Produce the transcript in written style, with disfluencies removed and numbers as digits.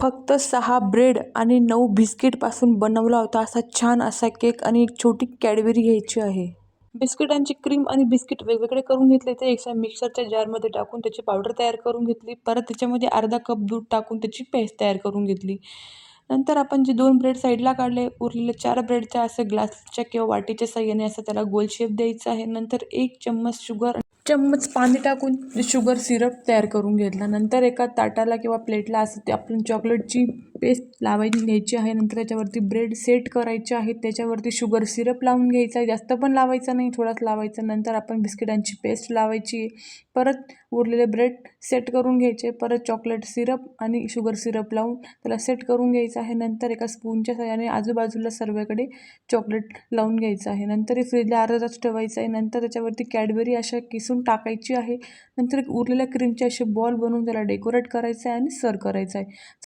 फक्त 6 ब्रेड आणि 9 बिस्किटपासून बनवला होता असा छान असा केक आणि एक छोटी कॅडबरी घ्यायची आहे. बिस्किटांची क्रीम आणि बिस्किट वेगवेगळे करून घेतले. ते एका मिक्सरच्या जारमध्ये टाकून त्याची पावडर तयार करून घेतली. परत त्याच्यामध्ये अर्धा कप दूध टाकून त्याची पेस्ट तयार करून घेतली. नंतर आपण जे 2 ब्रेड साईडला काढले, उरलेले 4 ब्रेडच्या असं ग्लासच्या किंवा वाटीच्या साहाय्याने असं त्याला गोल शेप द्यायचा आहे. नंतर 1 चम्मच शुगर, चम्मच पाणी टाकून शुगर सिरप तयार करून घेतला. नंतर एका ताटाला किंवा प्लेटला असं ते आपण चॉकलेटची पेस्ट लावायची घ्यायची आहे. नंतर त्याच्यावरती ब्रेड सेट करायचे आहेत. त्याच्यावरती शुगर सिरप लावून घ्यायचा आहे. जास्त पण लावायचा नाही, थोडाच लावायचा. नंतर आपण बिस्किटांची पेस्ट लावायची. परत उरलेले ब्रेड सेट करून घ्यायचे. परत चॉकलेट सिरप आणि शुगर सिरप लावून त्याला सेट करून घ्यायचं आहे. नंतर एका स्पूनच्या साहाय्याने आजूबाजूला सर्वकडे चॉकलेट लावून घ्यायचं आहे. नंतर हे फ्रीजला अर्धा तास ठेवायचं आहे. नंतर त्याच्यावरती कॅडबरी अशा किसून टाकायची आहे. नंतर उरलेल्या क्रीमचे असे बॉल बनवून त्याला डेकोरेट करायचं आहे आणि सर्व करायचं आहे.